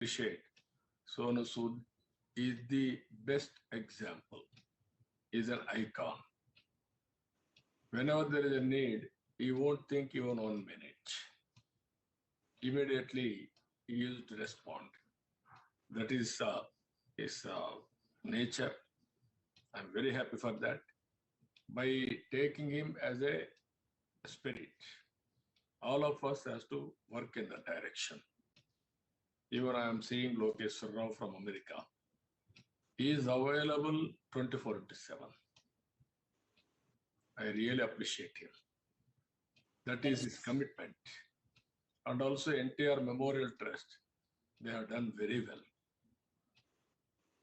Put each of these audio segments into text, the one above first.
appreciate Sonu Sood is the best example, is an icon. Whenever there is a need, he won't think even 1 minute. Immediately, he used to respond. That is his nature. I'm very happy for that. By taking him as a spirit, all of us has to work in that direction. Even I am seeing Lokeshwar Rao from America. He is available 24 into 7. I really appreciate him. That is his commitment. And also NTR Memorial Trust, they have done very well.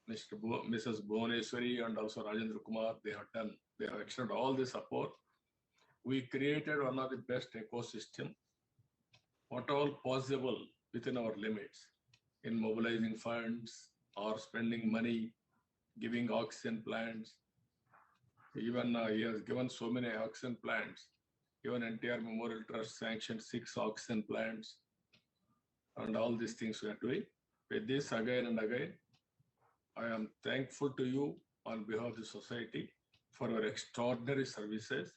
Mrs. Bhuvaneswari and also Rajendra Kumar, they have extended all the support. We created one of the best ecosystem, what all possible within our limits in mobilizing funds or spending money, giving oxygen plants. Even he has given so many oxygen plants. Even NTR Memorial Trust sanctioned 6 oxygen plants, and all these things we are doing. With this, again and again, I am thankful to you on behalf of the society for your extraordinary services.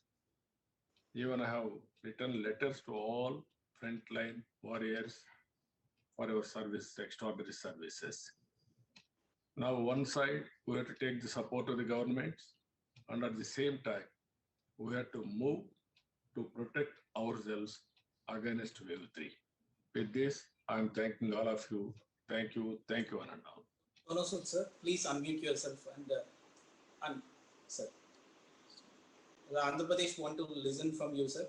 Even I have written letters to all frontline warriors for your service, extraordinary services. Now, one side, we have to take the support of the governments, and at the same time, we have to move to protect ourselves against wave 3. With this, I am thanking all of you. Thank you, one and all. Sonu Sood, sir, please unmute yourself and sir. The Andhra Pradesh want to listen from you, sir.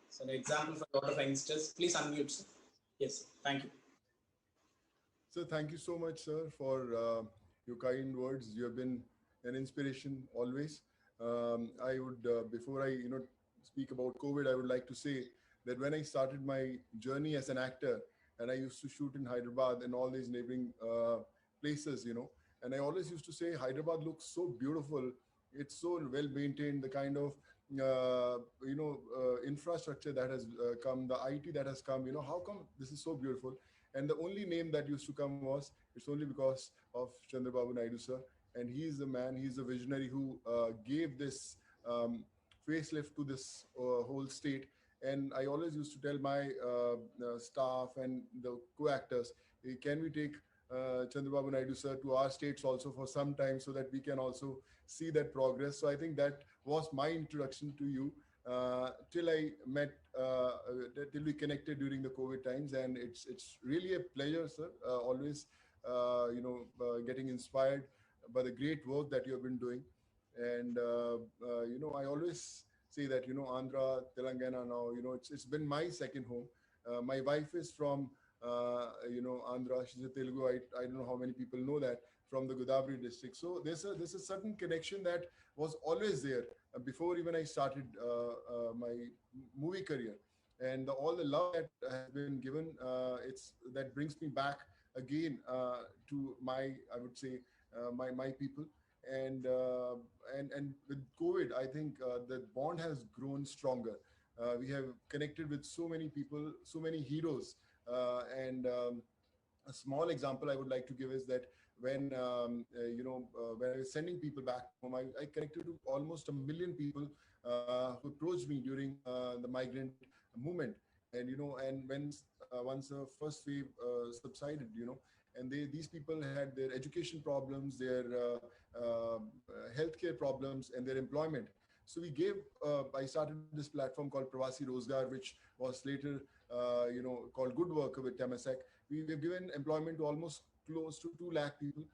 So, an example for a lot of youngsters. Please unmute, sir. Yes, sir. Thank you. So, thank you so much, sir, for your kind words. You have been an inspiration always. I would, before I, speak about COVID, I would like to say that when I started my journey as an actor, and I used to shoot in Hyderabad and all these neighboring places, and I always used to say Hyderabad looks so beautiful. It's so well maintained. The kind of infrastructure that has come, the IT that has come. How come this is so beautiful? And the only name that used to come was, it's only because of Chandrababu Naidu sir, and he is the man. He is the visionary who gave this facelift to this whole state. And I always used to tell my staff and the co-actors, hey, can we take Chandrababu Naidu sir to our states also for some time so that we can also see that progress. So I think that was my introduction to you till I met, till we connected during the COVID times. And it's really a pleasure, sir, always, getting inspired by the great work that you have been doing. And, I always say that, Andhra, Telangana now, it's been my second home. My wife is from, Andhra. She's a Telugu. I don't know how many people know that, from the Godavari district. So there's a certain connection that was always there before even I started my movie career. And all the love that has been given, that brings me back again to my, I would say, my people. And with COVID, I think the bond has grown stronger. We have connected with so many people, so many heroes. And a small example I would like to give is that when when I was sending people back home, I connected to almost 1 million people who approached me during the migrant movement. And and when once the first wave subsided, and these people had their education problems, their healthcare problems, and their employment. So I started this platform called Pravasi Rozgar, which was later, called Good Worker with Temasek. We've given employment to almost close to 2 lakh people,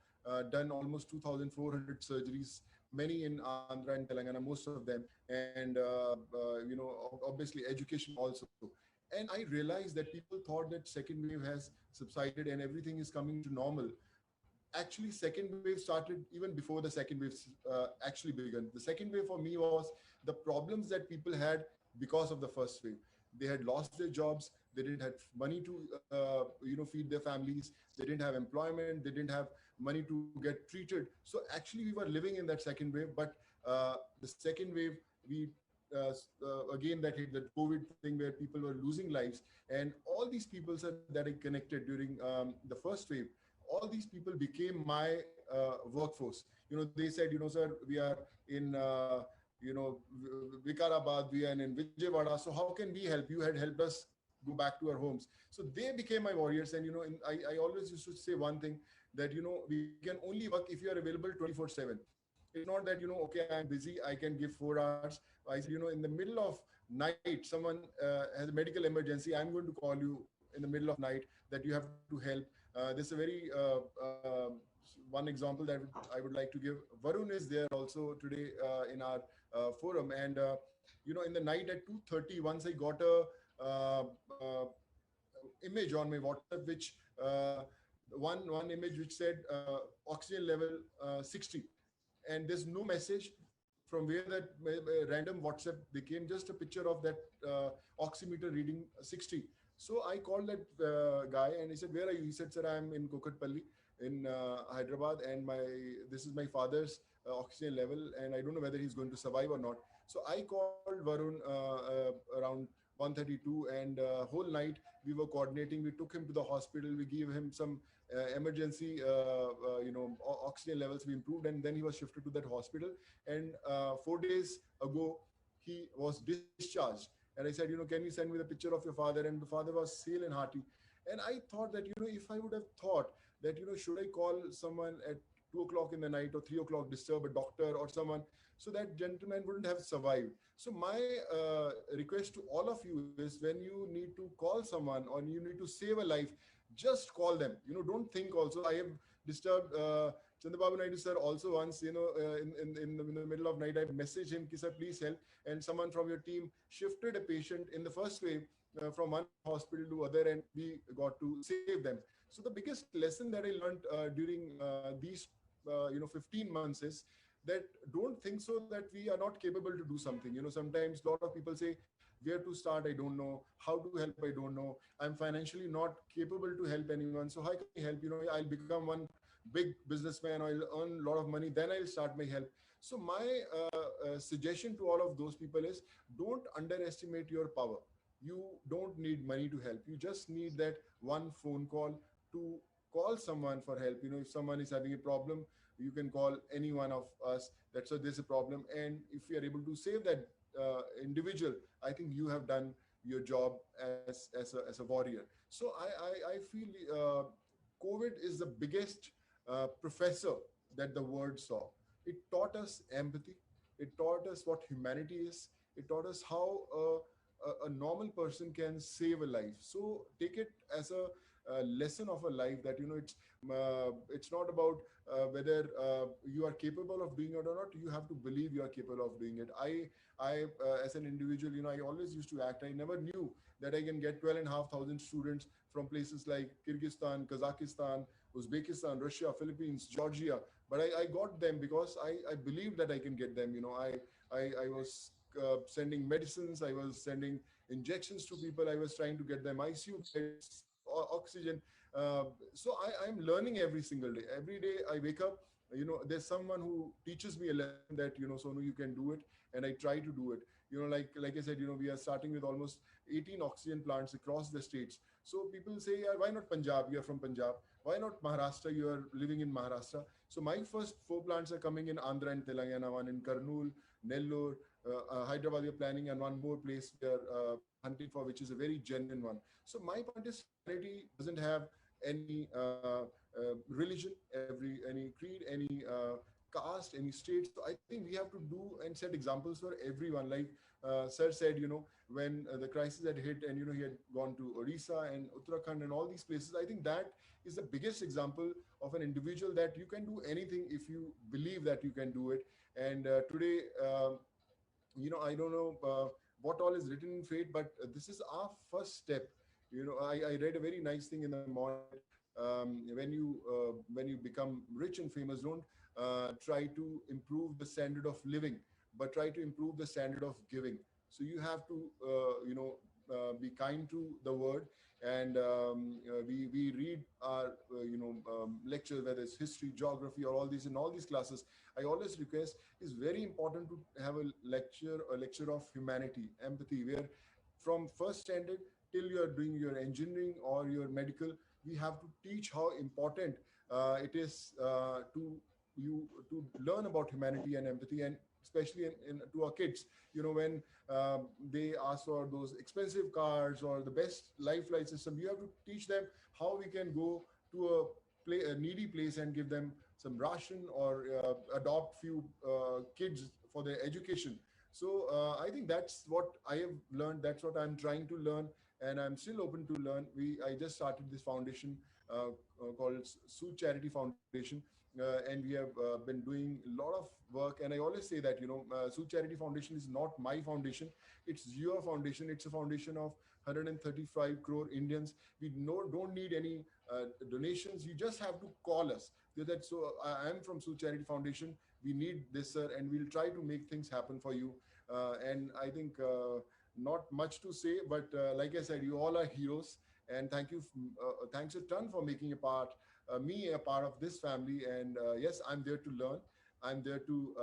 done almost 2,400 surgeries, many in Andhra and Telangana, most of them. And, obviously education also. And I realized that people thought that second wave has subsided and everything is coming to normal. Actually, second wave started even before the second wave actually began. The second wave for me was the problems that people had because of the first wave. They had lost their jobs. They didn't have money to, feed their families. They didn't have employment. They didn't have money to get treated. So actually, we were living in that second wave. But the second wave, we again that hit, that COVID thing where people were losing lives, and all these people, sir, that I connected during the first wave, all these people became my workforce. They said, sir, we are in Vikarabad, we are in Vijayawada, so how can we help? You had helped us go back to our homes. So they became my warriors. And I always used to say one thing, that we can only work if you are available 24/7. It's not that, okay, I'm busy, I can give 4 hours. I said, in the middle of night, someone has a medical emergency, I'm going to call you in the middle of night, that you have to help. There's a very one example that I would like to give. Varun is there also today in our forum. And in the night at 2:30, once I got a image on my WhatsApp, which one image which said oxygen level 60, and there's no message from where that random WhatsApp became, just a picture of that oximeter reading 60. So I called that guy and he said, "Where are you?" He said, "Sir, I'm in Kokatpalli in Hyderabad, and this is my father's oxygen level, and I don't know whether he's going to survive or not." So I called Varun around 1:32, and whole night we were coordinating. We took him to the hospital. We gave him some emergency, oxygen levels. We improved, and then he was shifted to that hospital. And 4 days ago, he was discharged. And I said, can you send me the picture of your father? And the father was hale and hearty. And I thought that, if I would have thought that, should I call someone at 2 o'clock in the night or 3 o'clock, disturb a doctor or someone, so that gentleman wouldn't have survived. So my request to all of you is, when you need to call someone or you need to save a life, just call them. Don't think also. I have disturbed Chandrababu Naidu sir also once, in the middle of night, I messaged him, sir, please help. And someone from your team shifted a patient in the first wave from one hospital to other, and we got to save them. So the biggest lesson that I learned during these 15 months is that don't think so that we are not capable to do something. Sometimes a lot of people say, where to start, I don't know. How to help, I don't know. I'm financially not capable to help anyone. So how can I help? I'll become one big businessman, I'll earn a lot of money, then I'll start my help. So my suggestion to all of those people is, don't underestimate your power. You don't need money to help. You just need that one phone call to call someone for help. If someone is having a problem, you can call any one of us. That's why there's a problem. And if we are able to save that individual, I think you have done your job as a warrior. So I feel COVID is the biggest professor that the world saw. It taught us empathy. It taught us what humanity is. It taught us how a normal person can save a life. So take it as a lesson of a life, that it's not about whether you are capable of doing it or not. You have to believe you are capable of doing it. I as an individual, I always used to act. I never knew that I can get 12,500 students from places like Kyrgyzstan, Kazakhstan, Uzbekistan, Russia, Philippines, Georgia. But I got them because I believed that I can get them. I was sending medicines. I was sending injections to people. I was trying to get them ICU beds, oxygen. So I'm learning every single day. Every day I wake up, there's someone who teaches me a lesson that, Sonu, you can do it. And I try to do it. Like I said, we are starting with almost 18 oxygen plants across the states. So people say, yeah, why not Punjab? You're from Punjab. Why not Maharashtra? You are living in Maharashtra. So my first 4 plants are coming in Andhra and Telangana, one in Kurnool, Nellore, Hyderabad. We are planning, and one more place we are hunting for, which is a very genuine one. So my point is, humanity doesn't have any religion, any creed, any caste, any state. So I think we have to do and set examples for everyone. Like sir said, when the crisis had hit, and he had gone to Orissa and Uttarakhand and all these places, I think that is the biggest example of an individual, that you can do anything if you believe that you can do it. And today, I don't know what all is written in fate, but this is our first step. I read a very nice thing in the morning. When you become rich and famous, don't try to improve the standard of living, but try to improve the standard of giving. So you have to be kind to the word, and we read our lectures, whether it's history, geography, or all these in all these classes. I always request, it's very important to have a lecture of humanity, empathy, where from first standard till you are doing your engineering or your medical, we have to teach how important it is to learn about humanity and empathy, and especially to our kids. When they ask for those expensive cars or the best lifeline system, you have to teach them how we can go to a needy place and give them some ration, or adopt few kids for their education. So I think that's what I have learned. That's what I'm trying to learn, and I'm still open to learn. I just started this foundation called Sood Charity Foundation, and we have been doing a lot of work. And I always say that Sood Charity Foundation is not my foundation; it's your foundation. It's a foundation of 135 crore Indians. We don't need any donations. You just have to call us. So I am from Sood Charity Foundation. We need this, sir, and we'll try to make things happen for you. And I think not much to say, but like I said, you all are heroes, and thanks a ton for making me a part of this family. And yes, I'm there to learn. I'm there to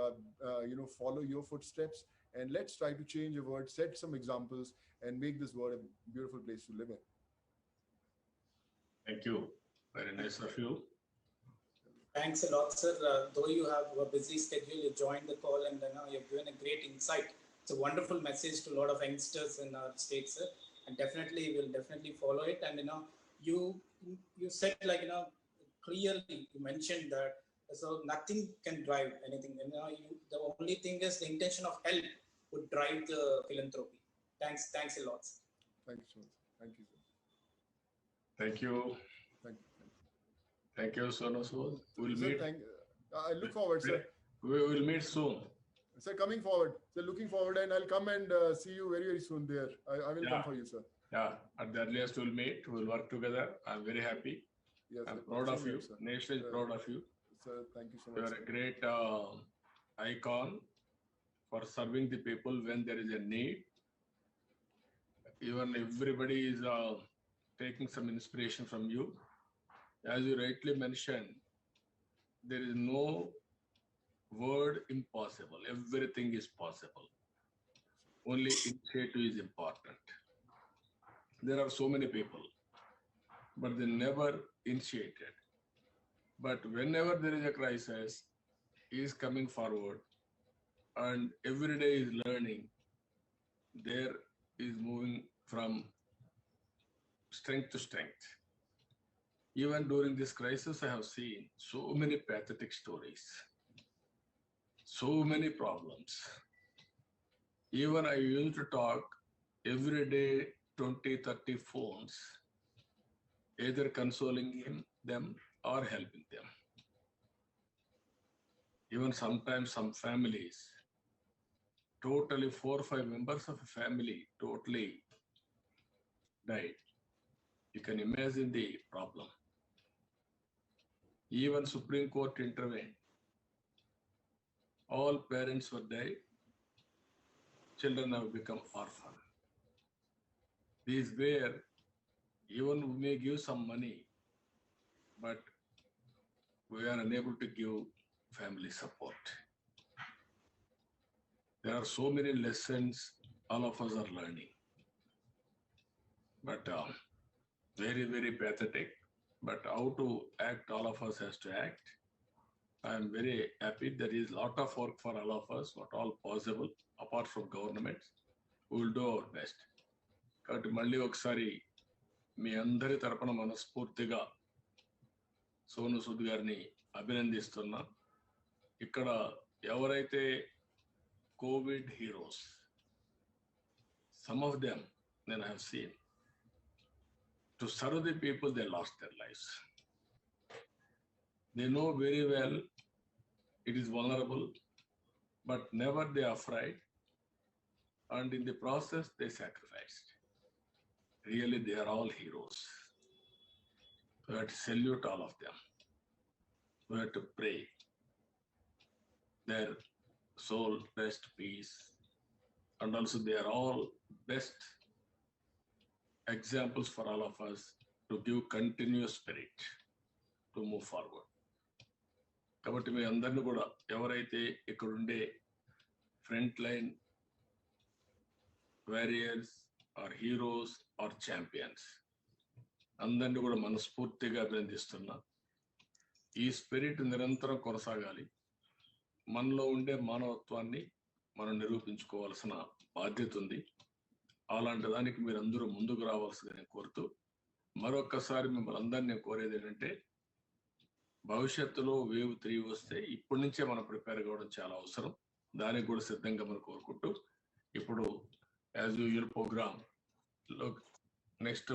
follow your footsteps, and let's try to change the world, set some examples, and make this world a beautiful place to live in. Thank you. Very nice of you. Thanks a lot, sir. Though you have a busy schedule, you joined the call, and you've given a great insight. It's a wonderful message to a lot of youngsters in our state, sir. And we'll definitely follow it. And you said, clearly you mentioned that so nothing can drive anything. The only thing is the intention of help would drive the philanthropy. Thanks a lot, sir. Thank you so much. Thank you, sir. Thank you. Thank you. Thank you, Sonu Sood. We'll Sir, meet. I look forward, sir. We will meet soon. Sir, coming forward. Sir, looking forward, and I'll come and see you very, very soon there. I will come for you, sir. Yeah, at the earliest we'll meet. We'll work together. I'm very happy. Yes, I'm sir. proud of Same you. here, sir. Nation is proud of you. Sir, thank you so You much. are a great icon for serving the people when there is a need. Even everybody is taking some inspiration from you. As you rightly mentioned, there is no word impossible. Everything is possible. Only initiative is important. There are so many people, but they never initiated. But whenever there is a crisis, he is coming forward, and every day is learning. There is moving from strength to strength. Even during this crisis, I have seen so many pathetic stories, so many problems. Even I used to talk every day 20, 30 phones, either consoling them or helping them. Even sometimes some families, totally 4 or 5 members of a family totally died. You can imagine the problem. Even Supreme Court intervened. All parents were died. Children have become orphan. These were, even we may give some money, but we are unable to give family support. There are so many lessons all of us are learning. But very, very pathetic. But how to act, all of us has to act. I am very happy. There is a lot of work for all of us, what all possible, apart from governments. We will do our best. కాబట్టి మళ్ళీ ఒకసారి మీ అందరి తరపున మనస్ఫూర్తిగా సోను సూద్ గారిని అభినందిస్తున్నా. ఇక్కడ ఎవరైతే Covid heroes, some of them then I have seen, to serve the people, they lost their lives. They know very well it is vulnerable, but never they are afraid, and in the process they sacrificed. Really, they are all heroes. We have to salute all of them. We have to pray their soul rest peace, and also they are all best examples for all of us to give continuous spirit to move forward. కాబట్టి మీ అందరిని కూడా ఎవరైతే ఇక్కడ ఉండే front line warriors or heroes or champions అందరినీ కూడా మనస్ఫూర్తిగా అభినందిస్తున్నా. ఈ స్పిరిట్ నిరంతరం కొనసాగాలి. మనలో ఉండే మానవత్వాన్ని మనం నిరూపించుకోవాల్సిన బాధ్యత ఉంది. అలాంటి దానికి మీరందరూ ముందుకు రావాల్సిందని కోరుతూ మరొకసారి మిమ్మల్ని అందరినీ కోరేది ఏంటంటే భవిష్యత్తులో వేవ్ 3 వస్తే ఇప్పటి నుంచే మనం ప్రిపేర్ కావడం చాలా అవసరం. దానికి కూడా సిద్ధంగా మనం కోరుకుంటూ ఇప్పుడు యాజ్ యూజువల్ ప్రోగ్రామ్ నెక్స్ట్